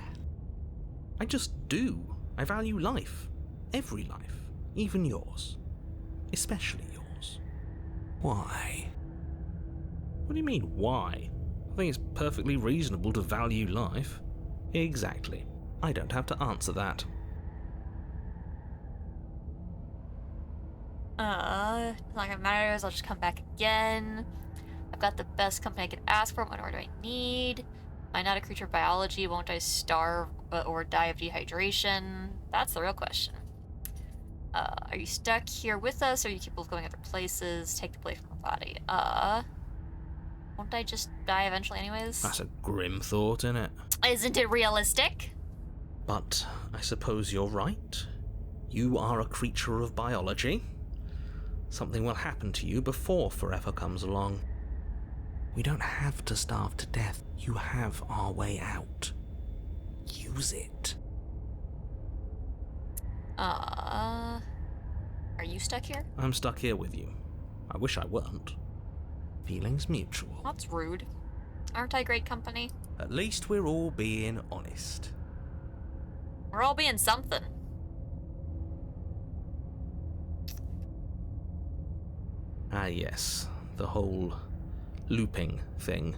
S4: I just do. I value life. Every life. Even yours. Especially yours.
S2: Why?
S4: What do you mean, why? I think it's perfectly reasonable to value life. Exactly. I don't have to answer that.
S1: Like it matters, I'll just come back again. I've got the best company I could ask for. What more do I need? Am I not a creature of biology? Won't I starve or die of dehydration? That's the real question. Are you stuck here with us, or are you capable of going other places? Take the blade from my body. Won't I just die eventually anyways?
S4: That's a grim thought, innit?
S1: Isn't it realistic?
S4: But I suppose you're right. You are a creature of biology. Something will happen to you before forever comes along.
S2: We don't have to starve to death. You have our way out. Use it.
S1: Are you stuck here?
S4: I'm stuck here with you. I wish I weren't.
S2: Feelings mutual.
S1: That's rude. Aren't I great company?
S2: At least we're all being honest.
S1: We're all being something.
S4: Ah, yes. The whole looping thing.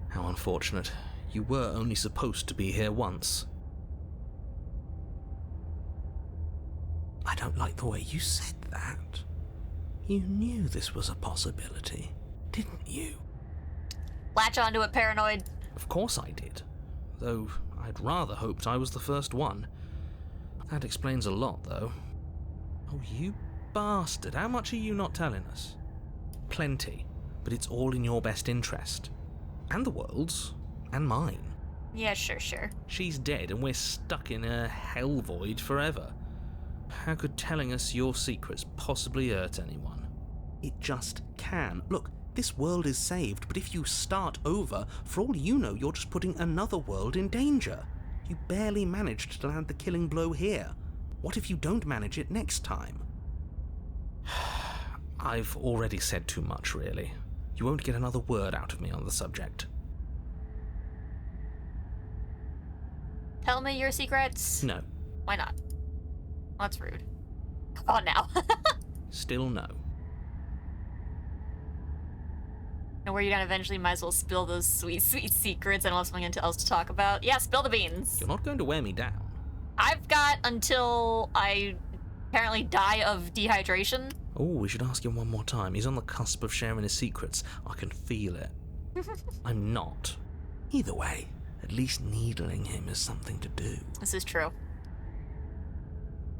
S4: How unfortunate. You were only supposed to be here once.
S2: I don't like the way you said that. You knew this was a possibility, didn't you?
S1: Latch onto it, paranoid.
S4: Of course I did. Though I'd rather hoped I was the first one. That explains a lot, though. Oh, you bastard. How much are you not telling us? Plenty. But it's all in your best interest. And the world's. And mine.
S1: Yeah, sure.
S4: She's dead and we're stuck in a hell void forever. How could telling us your secrets possibly hurt anyone?
S2: It just can. Look, this world is saved, but if you start over, for all you know, you're just putting another world in danger. You barely managed to land the killing blow here. What if you don't manage it next time?
S4: I've already said too much, really. You won't get another word out of me on the subject.
S1: Tell me your secrets.
S4: No.
S1: Why not? That's rude. Come on now.
S4: Still no.
S1: And where you're gonna eventually might as well spill those sweet secrets and I'll have something else to talk about. Yeah, spill the beans.
S4: You're not going to wear me down.
S1: I've got until I apparently die of dehydration.
S4: Oh, we should ask him one more time. He's on the cusp of sharing his secrets. I can feel it. I'm not.
S2: Either way, at least needling him is something to do.
S1: This is true.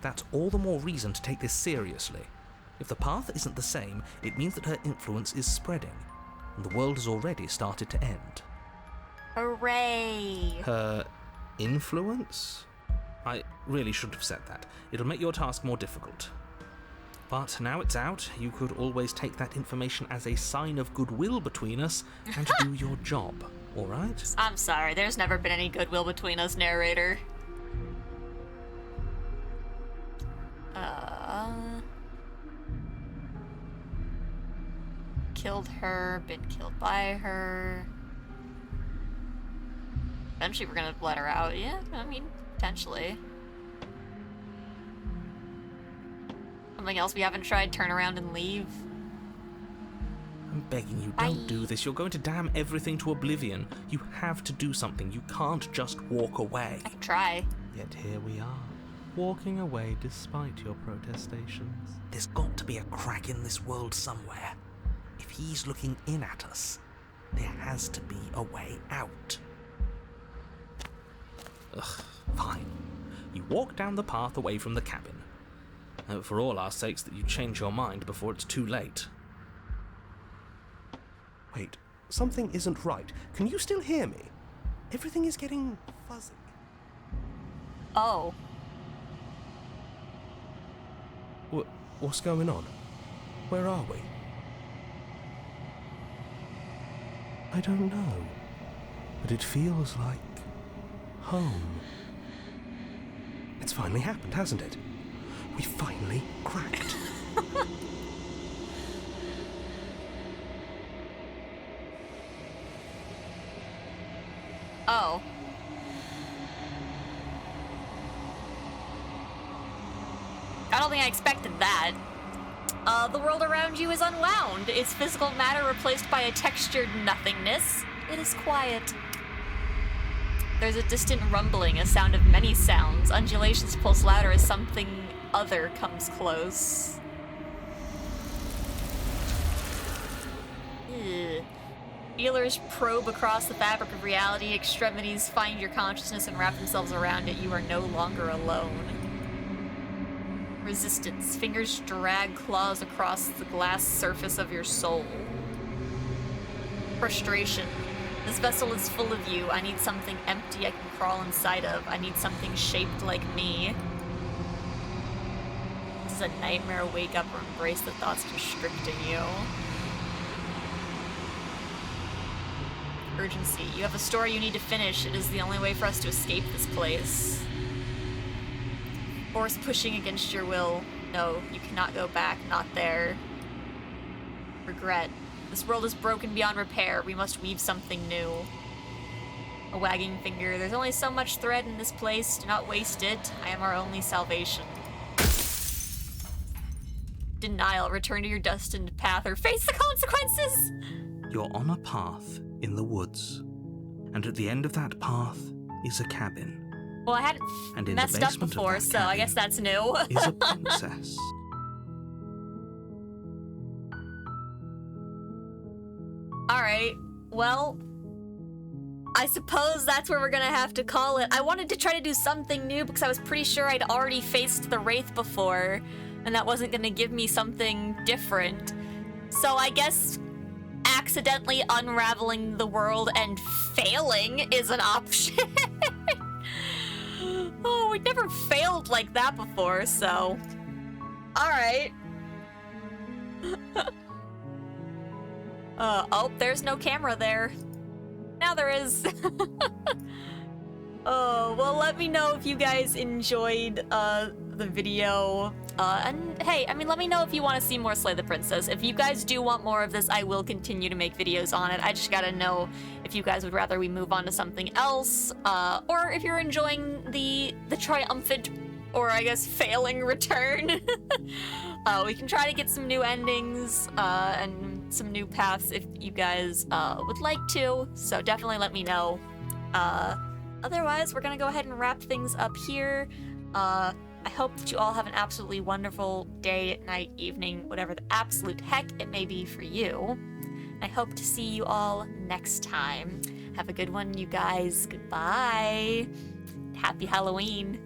S2: That's all the more reason to take this seriously. If the path isn't the same, it means that her influence is spreading, and the world has already started to end.
S1: Hooray!
S2: Her influence? I really shouldn't have said that. It'll make your task more difficult. But now it's out, you could always take that information as a sign of goodwill between us and do your job, alright?
S1: I'm sorry, there's never been any goodwill between us, narrator. Killed her, been killed by her. Eventually we're gonna let her out. Yeah, I mean, potentially. Something else we haven't tried, turn around and leave.
S2: I'm begging you,
S1: Bye.
S2: don't do this. You're going to damn everything to oblivion. You have to do something. You can't just walk away.
S1: I can try.
S2: Yet here we are, walking away despite your protestations. There's got to be a crack in this world somewhere. If he's looking in at us, there has to be a way out. Ugh, fine. You walk down the path away from the cabin. For all our sakes that you change your mind before it's too late.
S6: Wait, something isn't right. Can you still hear me? Everything is getting fuzzy.
S1: Oh.
S6: What's going on? Where are we? I don't know, but it feels like home. It's finally happened, hasn't it? We finally cracked.
S1: Oh. I don't think I expected that. The world around you is unwound. Its physical matter replaced by a textured nothingness. It is quiet. There's a distant rumbling, a sound of many sounds. Undulations pulse louder as something other comes close. Ugh. Feelers probe across the fabric of reality. Extremities find your consciousness and wrap themselves around it. You are no longer alone. Resistance. Fingers drag claws across the glass surface of your soul. Frustration. This vessel is full of you. I need something empty I can crawl inside of. I need something shaped like me. This is a nightmare. Wake up or embrace the thoughts constricting you. Urgency. You have a story you need to finish. It is the only way for us to escape this place. Force pushing against your will. No, you cannot go back. Not there. Regret. This world is broken beyond repair. We must weave something new. A wagging finger. There's only so much thread in this place. Do not waste it. I am our only salvation. Denial. Return to your destined path or face the consequences!
S2: You're on a path in the woods, and at the end of that path is a cabin.
S1: Well, I hadn't
S2: And in
S1: messed
S2: the
S1: up
S2: basement
S1: before,
S2: of that
S1: so I
S2: cabin
S1: guess that's new.
S2: is a princess.
S1: Alright, well, I suppose that's where we're gonna have to call it. I wanted to try to do something new because I was pretty sure I'd already faced the Wraith before, and that wasn't gonna give me something different. So I guess accidentally unraveling the world and failing is an option. Oh, we never failed like that before, so... Alright. Oh, there's no camera there. Now there is. Oh, well, let me know if you guys enjoyed the video. And hey, I mean, let me know if you want to see more Slay the Princess. If you guys do want more of this, I will continue to make videos on it. I just gotta know if you guys would rather we move on to something else, or if you're enjoying the triumphant, or I guess failing return. We can try to get some new endings, and some new paths if you guys would like to, so definitely let me know. Otherwise, we're gonna go ahead and wrap things up here. I hope that you all have an absolutely wonderful day, night, evening, whatever the absolute heck it may be for you. I hope to see you all next time. Have a good one, you guys. Goodbye. Happy Halloween.